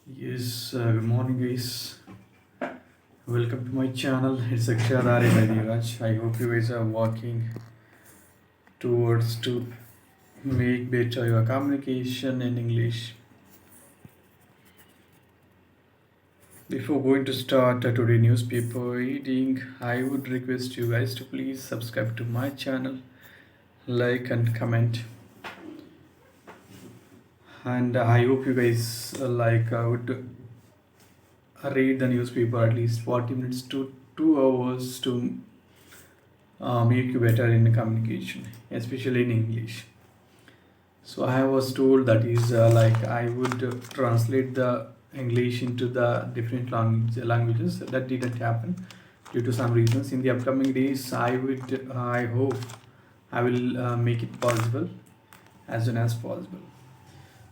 Yes, good morning, guys. Welcome to my channel. It's Akshadari Raj. I hope you guys are working towards to make better your communication in English. Before going to start today newspaper reading, I would request you guys to please subscribe to my channel, like and comment. And I hope you guys would read the newspaper at least 40 minutes to 2 hours to make you better in communication, especially in English. So I was told that is I would translate the English into the different languages. That didn't happen due to some reasons. In the upcoming days, I hope I will make it possible as soon as possible.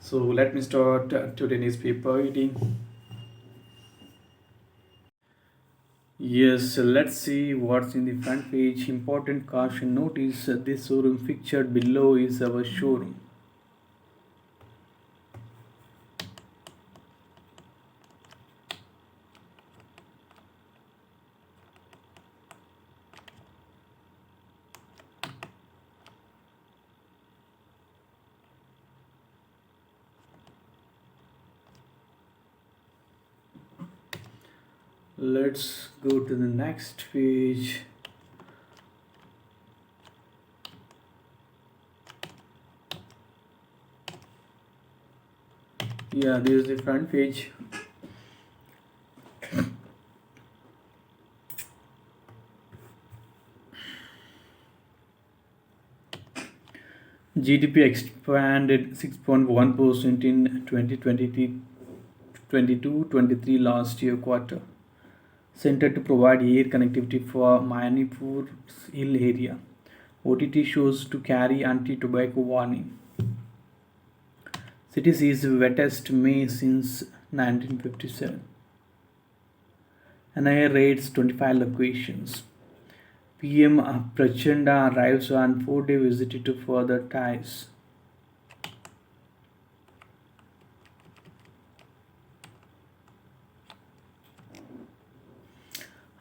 So let me start today's paper reading. Yes, let's see what's in the front page. Important caution notice: this showroom pictured below is our showroom. Let's go to the next page. Yeah, this is the front page. GDP expanded 6.1% in 2022-23 last year quarter, centered to provide air connectivity for Manipur's hill area. OTT shows to carry anti-tobacco warning. City sees wettest May since 1957. NIA raids 25 locations. PM Prachanda arrives on 4-day visit to further ties.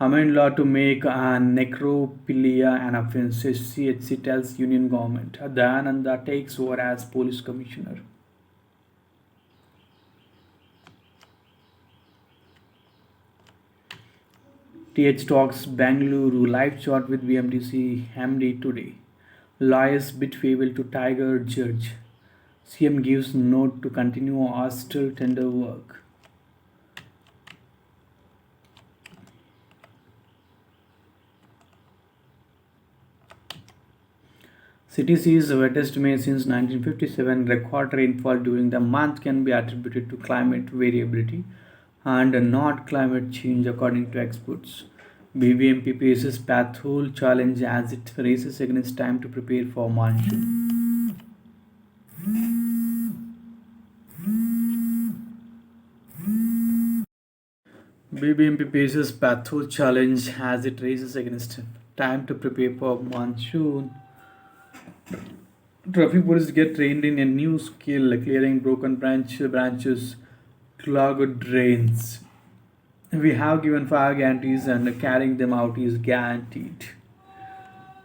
Amend law to make necrophilia an offence. CHC tells Union Government. Dayananda takes over as Police Commissioner. TH talks Bangalore live chat with BMTC MD today. Lawyers bid farewell to Tiger Judge. CM gives note to continue hostile tender work. City sees wettest May since 1957. Record rainfall during the month can be attributed to climate variability and not climate change, according to experts. BBMP faces pathole challenge as it races against time to prepare for monsoon. BBMP faces pathole challenge as it races against time to prepare for monsoon. Traffic police get trained in a new skill, clearing broken branches, clogged drains. We have given fire guarantees and carrying them out is guaranteed.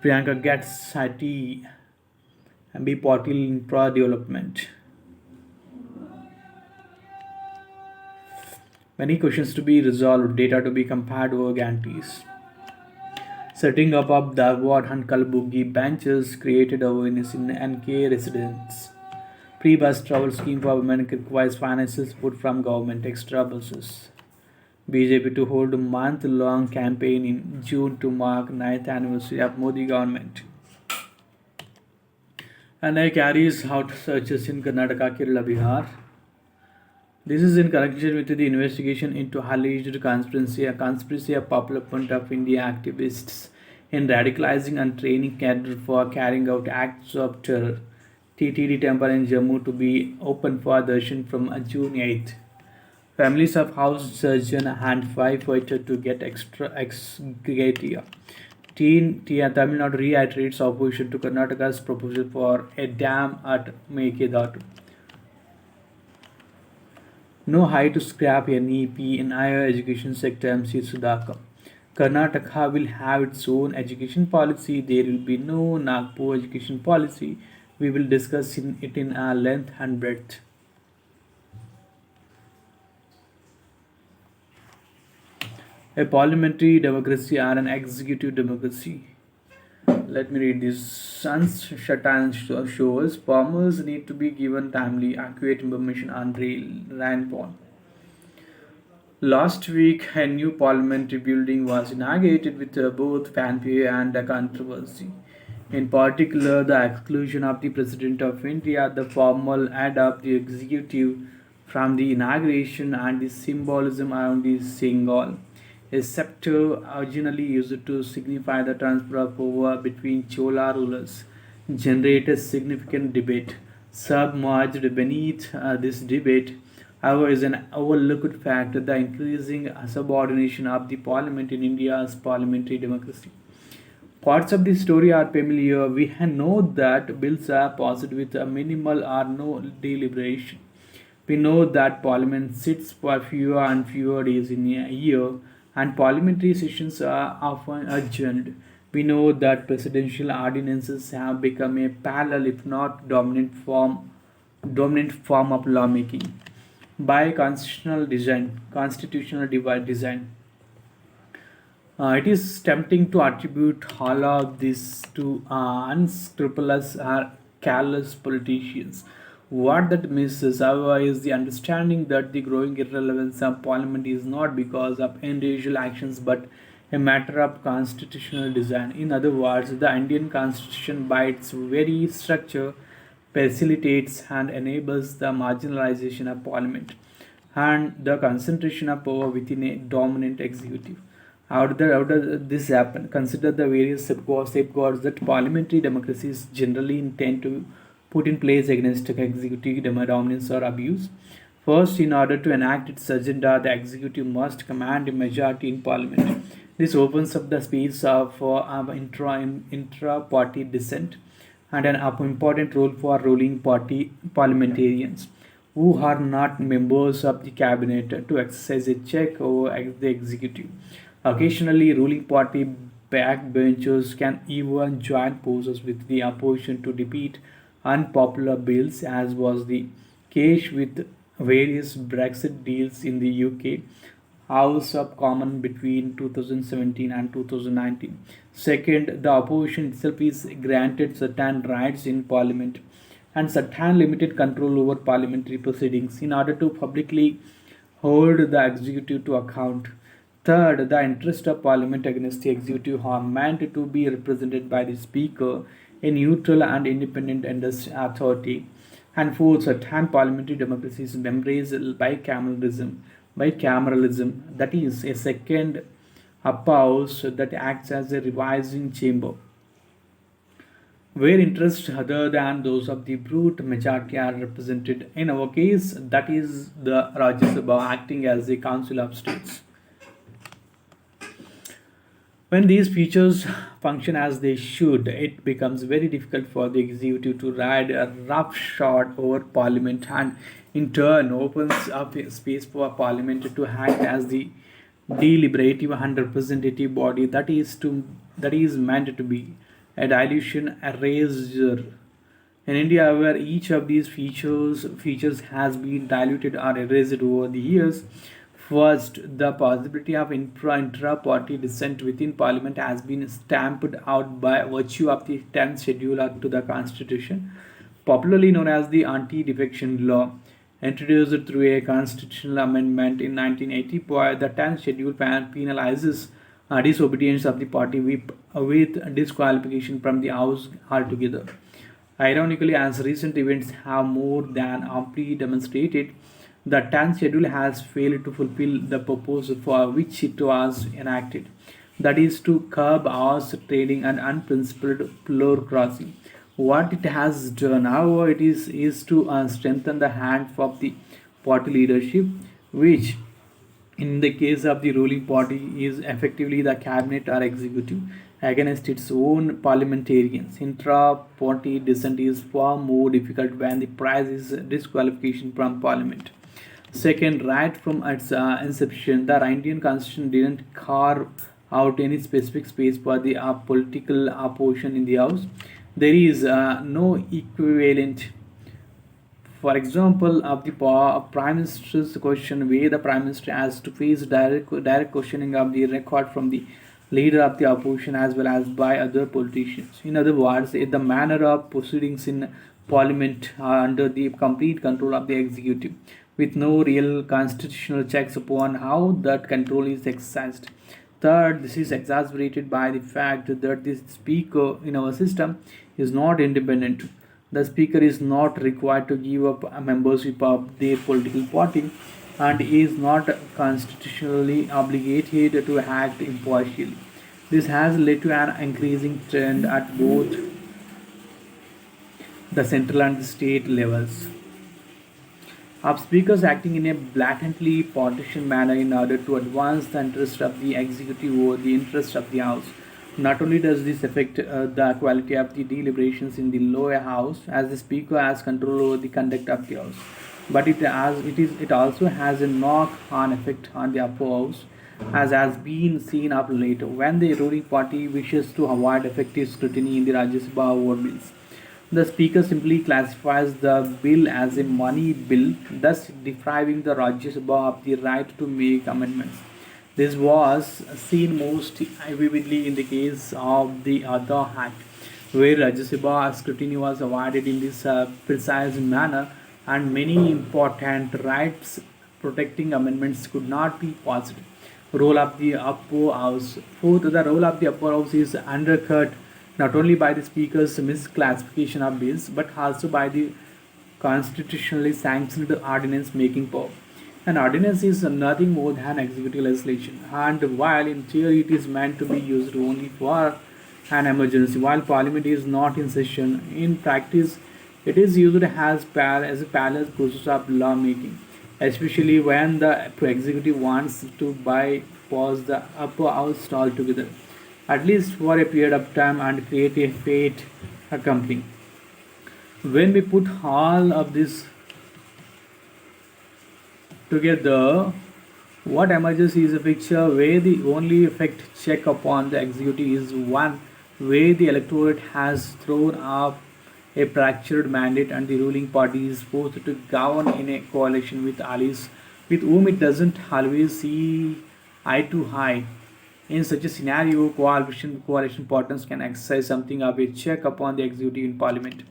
Priyanka gets IT and B Patil in pro development. Many questions to be resolved, data to be compared over guarantees. Setting up the Award and Kalbugi benches created awareness in NK residents. Pre-bus travel scheme for women requires financial support from government, extra buses. BJP to hold a month-long campaign in June to mark 9th anniversary of Modi government. NI carries out searches in Karnataka, Kerala, Bihar. This is in connection with the investigation into alleged conspiracy of Popular Front of India activists in radicalizing and training cadre for carrying out acts of terror. TTD temple in Jammu to be open for darshan from June 8th. Families of house surgeon and firefighter to get extra ex gratia. Tamil Nadu reiterates opposition to Karnataka's proposal for a dam at Mekedatu. No high to scrap NEP in higher education sector, MC Sudhakar. Karnataka will have its own education policy. There will be no Nagpur education policy. We will discuss it in length and breadth. A parliamentary democracy or an executive democracy. Let me read this. Sans Shatan shows farmers need to be given timely, accurate information on rainfall. Last week, a new parliamentary building was inaugurated with both fanfare and controversy. In particular, the exclusion of the President of India, the formal head of the executive from the inauguration, and the symbolism around the Singal, a scepter originally used to signify the transfer of power between Chola rulers, generated significant debate. Submerged beneath this debate, however, is an overlooked fact the increasing subordination of the parliament in India's parliamentary democracy. Parts of the story are familiar. We know that bills are passed with a minimal or no deliberation. We know that Parliament sits for fewer and fewer days in a year, and parliamentary sessions are often adjourned. We know that presidential ordinances have become a parallel, if not dominant form of lawmaking. By constitutional design, it is tempting to attribute all of this to unscrupulous or careless politicians. What that misses, however, is the understanding that the growing irrelevance of parliament is not because of individual actions but a matter of constitutional design. In other words, the Indian constitution, by its very structure, facilitates and enables the marginalization of parliament and the concentration of power within a dominant executive. How does this happen? Consider the various safeguards that parliamentary democracies generally intend to put in place against executive dominance or abuse. First, in order to enact its agenda, the executive must command a majority in parliament. This opens up the space for intra-party dissent and an important role for ruling party parliamentarians who are not members of the cabinet to exercise a check over the executive. Occasionally, ruling party backbenchers can even join forces with the opposition to defeat unpopular bills, as was the case with various Brexit deals in the UK House of Commons between 2017 and 2019. Second, the opposition itself is granted certain rights in Parliament and certain limited control over parliamentary proceedings in order to publicly hold the executive to account. Third, the interests of Parliament against the executive are meant to be represented by the Speaker, a neutral and independent authority. And fourth, certain parliamentary democracies embrace bicameralism, that is, a second upper house that acts as a revising chamber where interests other than those of the brute majority are represented. In our case, that is the Rajya Sabha acting as the Council of States. When these features function as they should, it becomes very difficult for the executive to ride a roughshod over parliament and in turn opens up a space for parliament to act as the deliberative and representative body that is meant to be a dilution eraser. In India, where each of these features has been diluted or erased over the years, first, the possibility of intra-party dissent within Parliament has been stamped out by virtue of the 10th schedule to the Constitution, popularly known as the Anti-Defection Law, introduced through a constitutional amendment in 1984. The 10th schedule penalizes disobedience of the party whip with disqualification from the House altogether. Ironically, as recent events have more than amply demonstrated, the 10th schedule has failed to fulfill the purpose for which it was enacted, that is, to curb horse trading and unprincipled plurocracy. What it has done, however, is to strengthen the hand of the party leadership, which in the case of the ruling party is effectively the cabinet or executive against its own parliamentarians. Intra-party dissent is far more difficult when the price is disqualification from parliament. Second, right from its inception, the Indian constitution didn't carve out any specific space for the political opposition in the house. There is no equivalent, for example, of the prime minister's question, where the prime minister has to face direct questioning of the record from the leader of the opposition as well as by other politicians. In other words, the manner of proceedings in parliament are under the complete control of the executive, with no real constitutional checks upon how that control is exercised. Third, this is exacerbated by the fact that the speaker in our system is not independent. The speaker is not required to give up a membership of their political party and is not constitutionally obligated to act impartially. This has led to an increasing trend at both the central and the state levels of speakers acting in a blatantly partisan manner in order to advance the interest of the executive over the interest of the House. Not only does this affect the quality of the deliberations in the lower house, as the speaker has control over the conduct of the house, but it also has a knock-on effect on the upper house, as has been seen of late when the ruling party wishes to avoid effective scrutiny in the Rajya Sabha over bills. The Speaker simply classifies the bill as a money bill, thus depriving the Rajya Sabha of the right to make amendments. This was seen most vividly in the case of the Aadhaar Act, where Rajya Sabha scrutiny was avoided in this precise manner, and many important rights protecting amendments could not be passed. Role of the upper house. Fourth, the role of the upper house is undercut not only by the speaker's misclassification of bills but also by the constitutionally sanctioned ordinance making power. An ordinance is nothing more than executive legislation, and while in theory it is meant to be used only for an emergency, while Parliament is not in session, in practice it is used as a parallel process of lawmaking, especially when the executive wants to bypass the upper house altogether, at least for a period of time, and create a fate accompanying. When we put all of this together, what emerges is a picture where the only effect check upon the executive is one where the electorate has thrown up a fractured mandate and the ruling party is forced to govern in a coalition with allies with whom it doesn't always see eye to eye. In such a scenario, coalition partners can exercise something of a check upon the executive in parliament.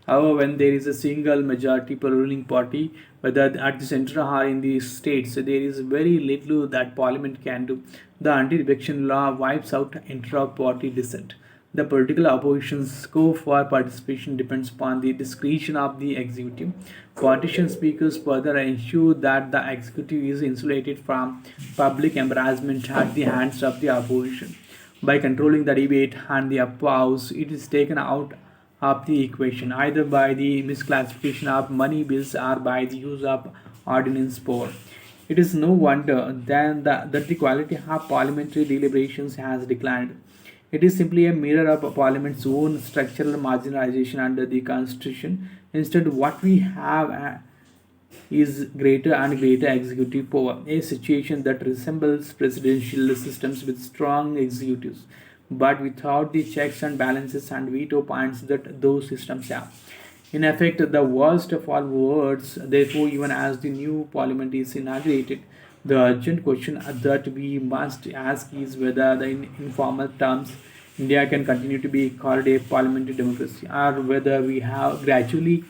However, when there is a single majority per ruling party, whether at the center or in the states, there is very little that parliament can do. The anti-eviction law wipes out intra-party dissent. The political opposition's scope for participation depends upon the discretion of the executive. Partition speakers further ensure that the executive is insulated from public embarrassment at the hands of the opposition. By controlling the debate and the upper house, it is taken out of the equation either by the misclassification of money bills or by the use of ordinance power. It is no wonder then that the quality of parliamentary deliberations has declined. It is simply a mirror of Parliament's own structural marginalization under the Constitution. Instead, what we have is greater and greater executive power, a situation that resembles presidential systems with strong executives, but without the checks and balances and veto points that those systems have. In effect, the worst of all worlds, therefore, even as the new parliament is inaugurated, the urgent question that we must ask is whether, in informal terms, India can continue to be called a parliamentary democracy, or whether we have gradually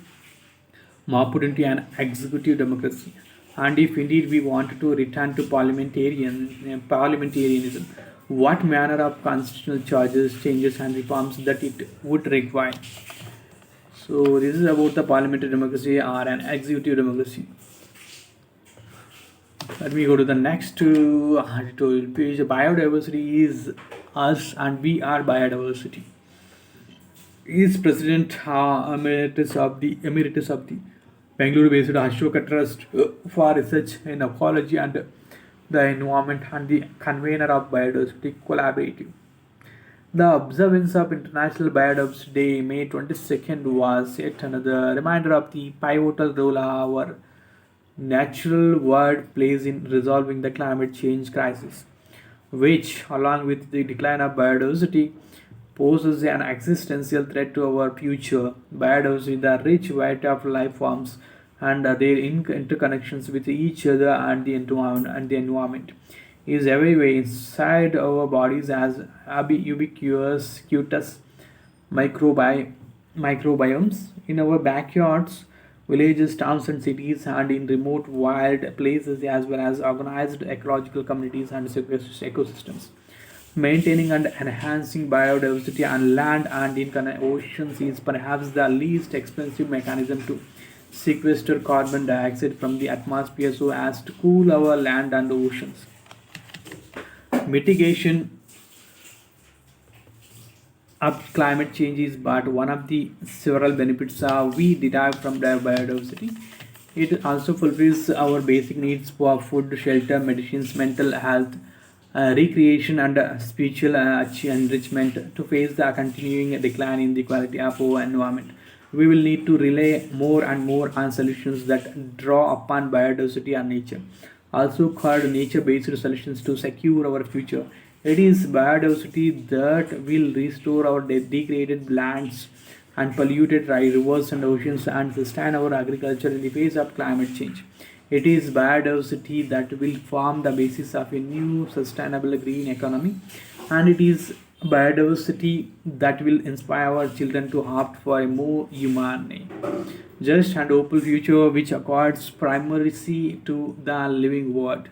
morphed into an executive democracy. And if indeed we want to return to parliamentarianism, what manner of constitutional charges, changes, and reforms that it would require? So this is about the parliamentary democracy or an executive democracy. Let me go to the next editorial page. Biodiversity is us and we are biodiversity. Is President Emeritus of the Bangalore-based Ashoka Trust for Research in Ecology and the Environment and the convener of Biodiversity Collaborative. The observance of International Biodiversity Day, May 22nd, was yet another reminder of the pivotal role our natural world plays in resolving the climate change crisis, which, along with the decline of biodiversity, poses an existential threat to our future. Biodiversity, the rich variety of life forms and their interconnections with each other and the environment is everywhere inside our bodies as ubiquitous cutus microbi- microbiomes in our backyards, villages, towns, and cities, and in remote wild places, as well as organized ecological communities and ecosystems. Maintaining and enhancing biodiversity on land and in oceans is perhaps the least expensive mechanism to sequester carbon dioxide from the atmosphere so as to cool our land and oceans. Mitigation of climate change is but one of the several benefits we derive from the biodiversity. It also fulfills our basic needs for food, shelter, medicines, mental health, recreation, and spiritual enrichment. To face the continuing decline in the quality of our environment, we will need to rely more and more on solutions that draw upon biodiversity and nature, also called nature based solutions to secure our future. It is biodiversity that will restore our degraded lands and polluted rivers and oceans and sustain our agriculture in the face of climate change. It is biodiversity that will form the basis of a new sustainable green economy, and it is biodiversity that will inspire our children to opt for a more humane, just and hopeful future which accords primacy to the living world.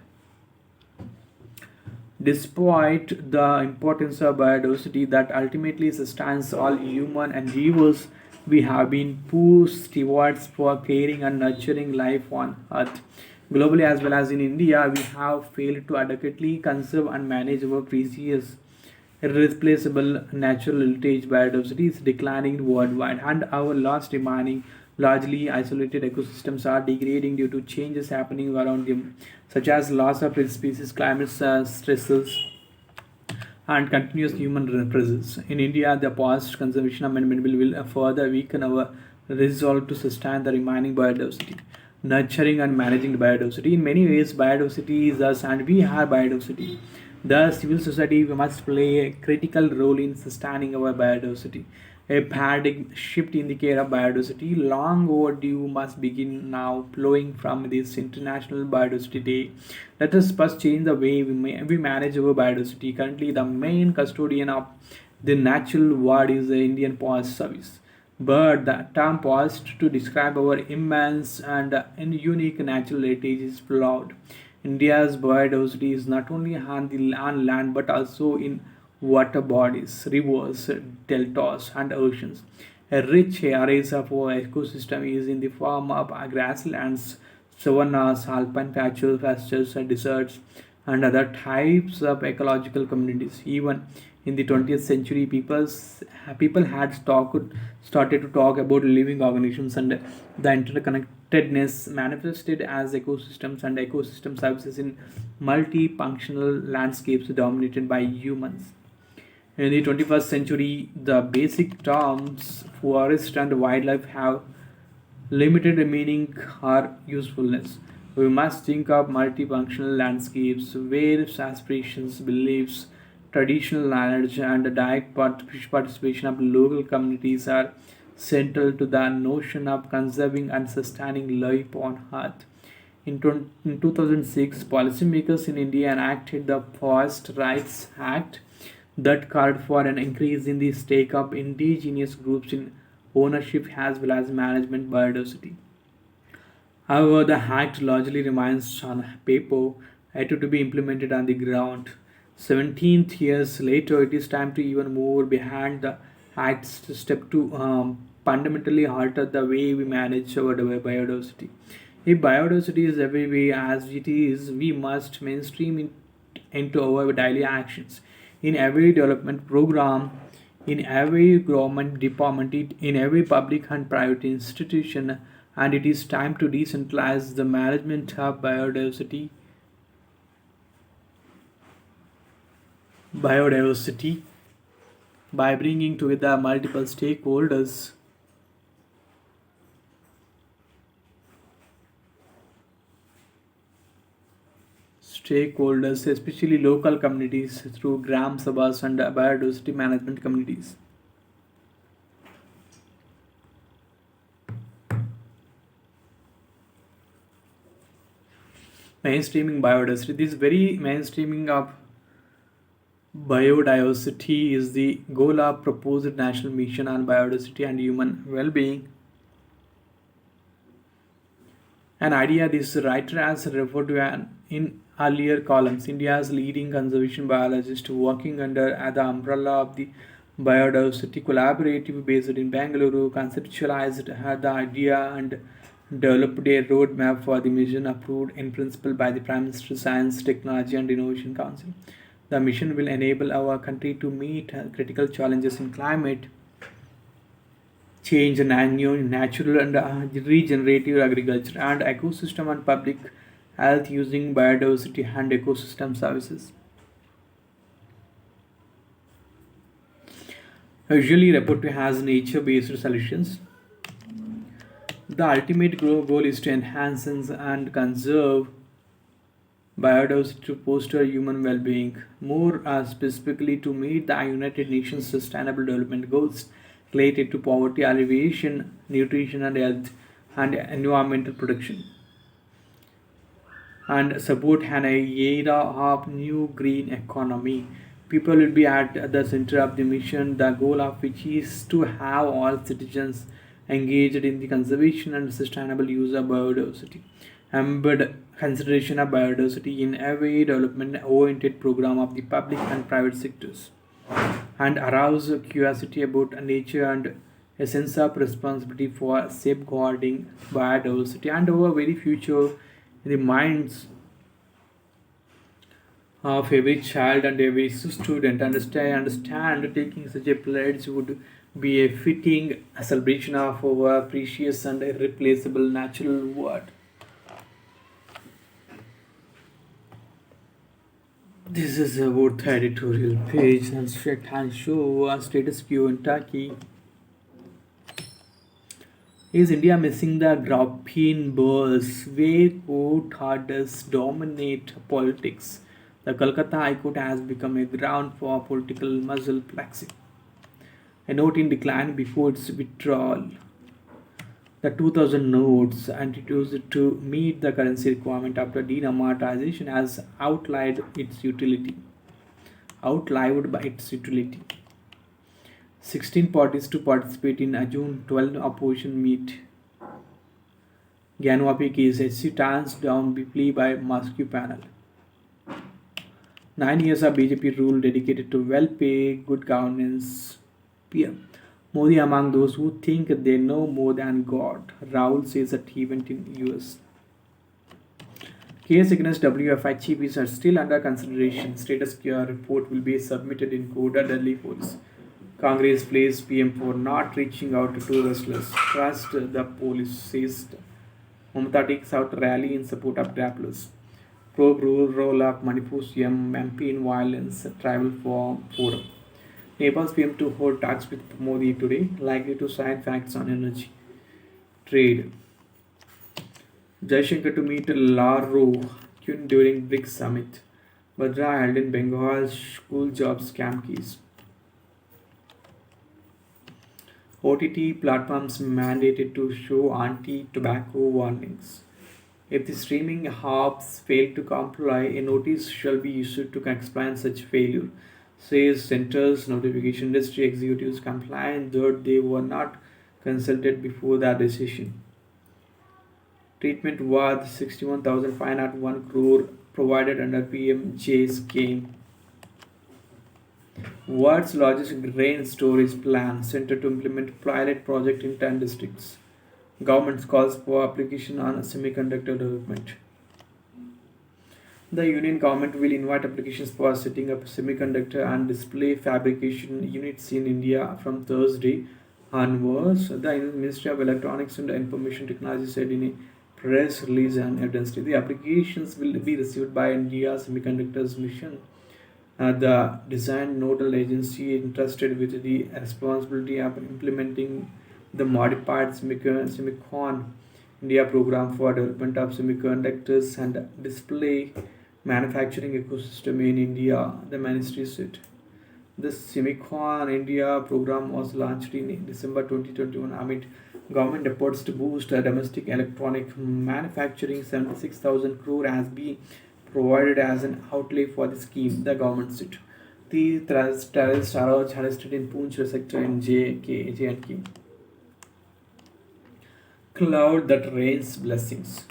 Despite the importance of biodiversity that ultimately sustains all human endeavors, we have been poor stewards for caring and nurturing life on Earth. Globally, as well as in India, we have failed to adequately conserve and manage our precious, irreplaceable natural heritage. Biodiversity is declining worldwide, and our lost remaining largely isolated ecosystems are degrading due to changes happening around them, such as loss of species, climate stresses, and continuous human presence. In India, the past conservation amendment will further weaken our resolve to sustain the remaining biodiversity. Nurturing and managing the biodiversity. In many ways, biodiversity is us and we are biodiversity. The civil society must play a critical role in sustaining our biodiversity. A paradigm shift in the care of biodiversity, long overdue, must begin now, flowing from this International Biodiversity Day. Let us first change the way we manage our biodiversity. Currently, the main custodian of the natural world is the Indian Forest Service. But the term forest to describe our immense and unique natural heritage is flawed. India's biodiversity is not only on land but also in water bodies, rivers, deltas, and oceans. A rich array of our ecosystem is in the form of grasslands, savannas, alpine pastures, and deserts, and other types of ecological communities. Even in the 20th century, people had started to talk about living organisms and the interconnectedness manifested as ecosystems and ecosystem services in multifunctional landscapes dominated by humans. In the 21st century, the basic terms forest and wildlife have limited meaning or usefulness. We must think of multifunctional landscapes where aspirations, beliefs, traditional knowledge, and the direct participation of local communities are central to the notion of conserving and sustaining life on Earth. In 2006, policymakers in India enacted the Forest Rights Act that called for an increase in the stake of indigenous groups in ownership as well as management biodiversity. However, the act largely remains on paper, yet to be implemented on the ground. 17th years later, it is time to even move behind the act's step to fundamentally alter the way we manage our biodiversity. If biodiversity is everywhere as it is, we must mainstream it into our daily actions. In every development program, in every government department, in every public and private institution, and it is time to decentralize the management of biodiversity by bringing together multiple stakeholders stakeholders, especially local communities, through Gram Sabhas and biodiversity management communities. Mainstreaming biodiversity. This very mainstreaming of biodiversity is the goal of proposed national mission on biodiversity and human well-being. An idea this writer has referred to in earlier columns. India's leading conservation biologist working under the umbrella of the Biodiversity Collaborative based in Bangalore conceptualized the idea and developed a roadmap for the mission approved in principle by the Prime Minister Science, Technology and Innovation Council. The mission will enable our country to meet critical challenges in climate change, natural and regenerative agriculture, and ecosystem and public health using biodiversity and ecosystem services. Usually referred to as nature-based solutions. The ultimate goal is to enhance and conserve biodiversity to foster human well-being, more specifically to meet the United Nations Sustainable Development Goals related to poverty alleviation, nutrition and health, and environmental protection, and support an era of new green economy. People will be at the center of the mission, the goal of which is to have all citizens engaged in the conservation and sustainable use of biodiversity. Embed consideration of biodiversity in every development oriented program of the public and private sectors, and arouse curiosity about nature and a sense of responsibility for safeguarding biodiversity and our very future in the minds of every child and every student. Understand taking such a pledge would be a fitting celebration of our precious and irreplaceable natural world. This is about the editorial page and straight hand show a status quo in Turkey. Is India missing the graphene buzz where court orders dominate politics? The Kolkata High Court has become a ground for political muscle flexing. A note in decline before its withdrawal. The 2000 notes, introduced to meet the currency requirement after demonetization, has outlived by its utility. 16 parties to participate in a June 12 opposition meet. Gyanwapi case HC turns down plea by Moscow panel. 9 years of BJP rule dedicated to well-pay, good governance. PM. Modi among those who think they know more than God, Rahul says at event in US. Case against WFI chiefs are still under consideration. Status quo report will be submitted in court at Delhi Police. Congress blames PM for not reaching out to wrestlers. Trust the police, says Mamata takes out rally in support of grapplers. Probe role of Manipur's MP in violence, tribal forum. Nepal's PM to hold talks with Modi today, likely to sign facts on energy trade. Jaishankar to meet Laro Kyun during BRICS summit. Badra held in Bengal school job scam case. OTT platforms mandated to show anti-tobacco warnings. If the streaming hubs fail to comply, a notice shall be issued to explain such failure, says Centre's notification. Industry executives complained that they were not consulted before that decision. Treatment worth 61,501 crore provided under PMJ scheme. World's largest grain storage plan centered to implement pilot project in 10 districts. Government calls for application on semiconductor development. The Union government will invite applications for setting up semiconductor and display fabrication units in India from Thursday onwards. The Ministry of Electronics and Information Technology said in a press release on Wednesday. The applications will be received by India Semiconductors Mission, the design nodal agency entrusted with the responsibility of implementing the modified Semicon India program for development of semiconductors and display manufacturing ecosystem in India, the ministry said. The Semicon India program was launched in December 2021 amid government efforts to boost domestic electronic manufacturing. 76,000 crore has been provided as an outlay for the scheme, the government said. The terrorist are arrested in Poonch sector in J&K. Cloud that rains blessings.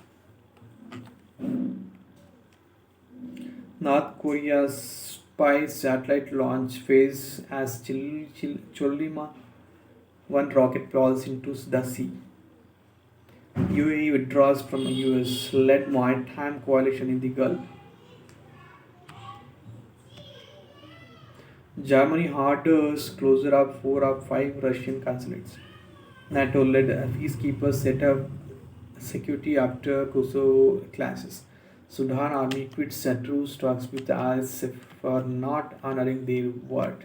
North Korea's spy satellite launch phase as Cholima 1 rocket falls into the sea. UAE withdraws from US led maritime coalition in the Gulf. Germany orders closure of 4 of 5 Russian consulates. NATO led peacekeepers set up security after Kosovo clashes. Sudan army quits truce talks with ISF for not honoring their word.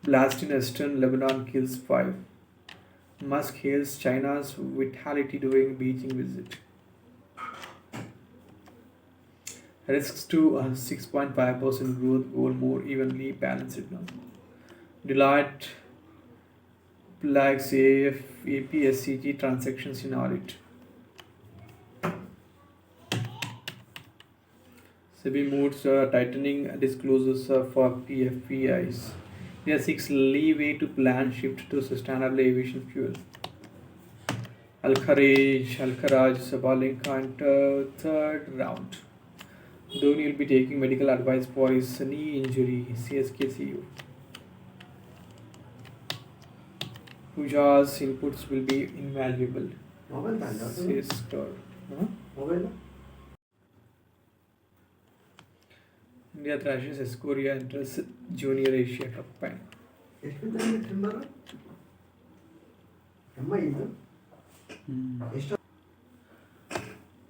Blast in eastern Lebanon kills 5. Musk hails China's vitality during Beijing visit. Risks to 6.5% growth goal more evenly balanced now. Deloitte flags APSCG transactions in audit. SEBI moves tightening disclosures for PFPIs. India seeks leeway to plan shift to sustainable aviation fuel. Alkharaj Sabalenka entered third round. Dhoni will be taking medical advice for his knee injury, CSK CEO. Puja's inputs will be invaluable, says Kaur. India thrashes Escoria enters Junior Asia Cup final.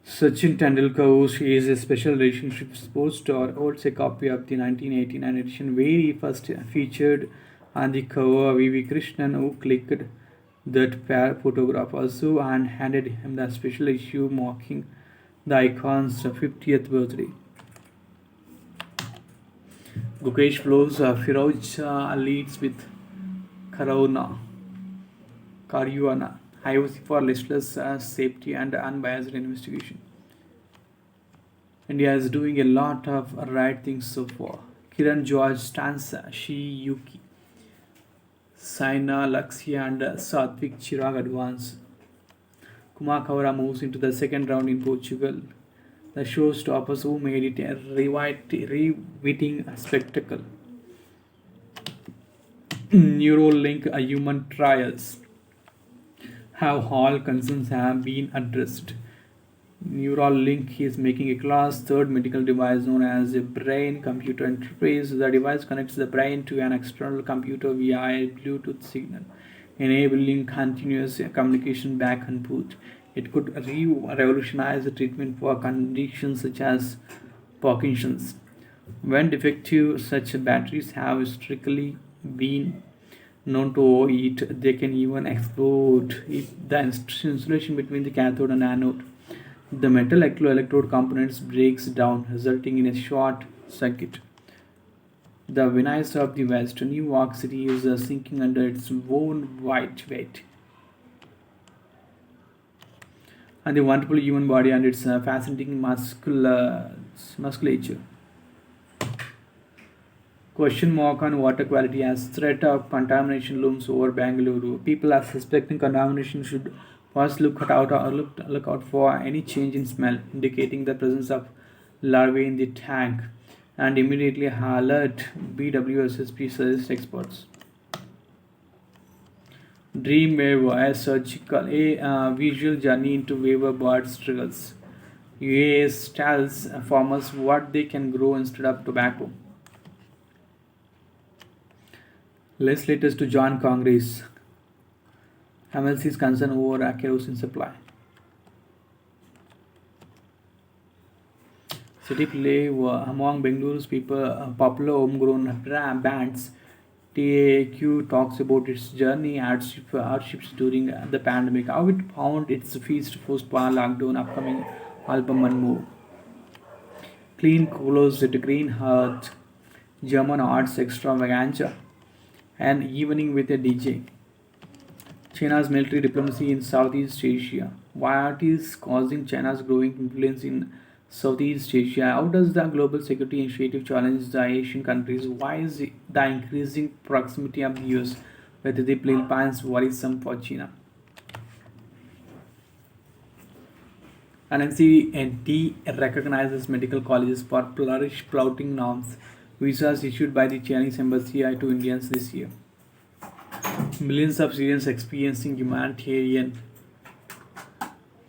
Sachin Tendulkar, who is a special relationship sports star, holds a copy of the 1989 edition where he first featured on the cover. V.V. Krishnan, who clicked that pair photograph, also and handed him the special issue marking the icon's 50th birthday. Gukesh flows, Firoj leads with Caruana. IOC for listless safety and unbiased investigation. India is doing a lot of right things so far. Kiran George stands Yuki. Saina, Lakshya and Satvik Chirag advance. Kumar Kaura moves into the second round in Portugal. The showstoppers who made it a riveting spectacle. Neuralink human trials. How all concerns have been addressed. Neuralink is making a class 3rd medical device known as a brain-computer interface. The device connects the brain to an external computer via a Bluetooth signal, enabling continuous communication back and forth. It could revolutionize the treatment for conditions such as Parkinson's. When defective, such batteries have historically been known to overheat. They can even explode if the insulation between the cathode and anode, the metal electrode components, breaks down, resulting in a short circuit. The Venice of the West, New York City, is sinking under its own white weight. And the wonderful human body and its fascinating musculature. Question mark on water quality as threat of contamination looms over Bangalore. People are suspecting contamination should first look out for any change in smell, indicating the presence of larvae in the tank, and immediately alert BWSSP, suggest experts. Dreamweaver, a visual journey into weaver bird struggles. UAS tells farmers what they can grow instead of tobacco. Legislators to join Congress. MLC's concern over kerosene supply. City play among Bengaluru's popular homegrown bands. TAQ talks about its journey, hardships during the pandemic, how it found its feast post lockdown, upcoming album and more. clean clothes at Green Heart, German arts extravaganza, and evening with a DJ. China's military diplomacy in Southeast Asia. What is causing China's growing influence in Southeast Asia? How does the global security initiative challenge the Asian countries? Why is the increasing proximity of the US with the Philippines worrisome for China? NCNT recognizes medical colleges for flourish flouting norms. Visas issued by the Chinese embassy to Indians this year. Millions of Syrians experiencing humanitarian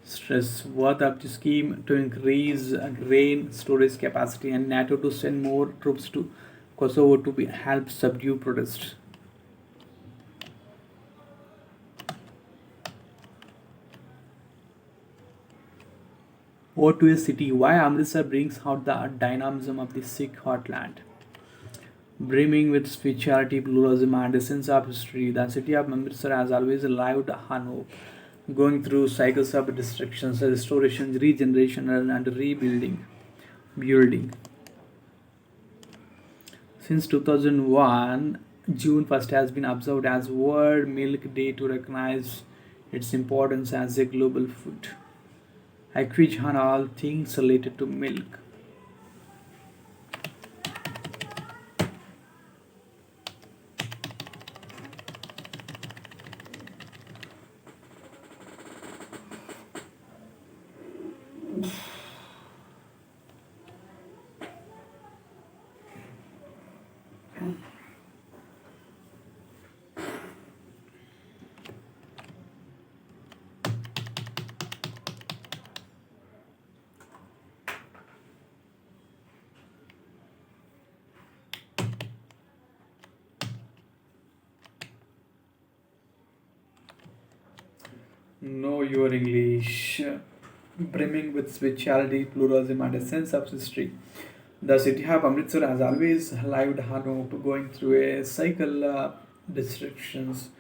stress. Worth of the scheme to increase grain storage capacity and NATO to send more troops to Kosovo to help subdue protests. Or to a city. Why Amritsar brings out the dynamism of the Sikh heartland. Brimming with spirituality, pluralism, and a sense of history, the city of Amritsar has always lived on hope, going through cycles of destructions, restoration, regeneration, and rebuilding. Building. Since 2001, June 1st has been observed as World Milk Day to recognize its importance as a global food. I quiz on all things related to milk. Know your English. Brimming with spirituality, pluralism, and a sense of history. The city of Amritsar has always lived on hope, going through a cycles of restrictions,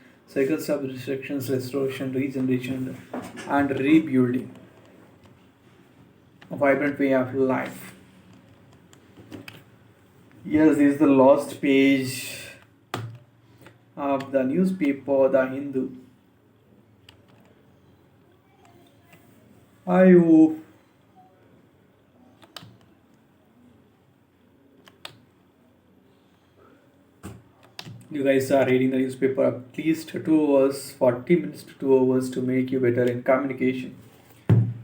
restoration, regeneration, and rebuilding. A vibrant way of life. Yes, this is the last page of the newspaper, The Hindu. I hope you guys are reading the newspaper at least 2 hours, 40 minutes to 2 hours to make you better in communication.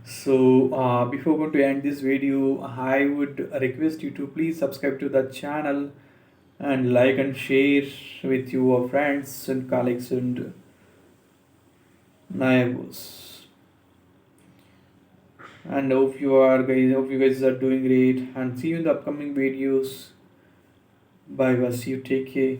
So, before going to end this video, I would request you to please subscribe to the channel and like and share with your friends and colleagues and neighbors. And hope you guys are doing great and see you in the upcoming videos. Bye bye. See you. Take care.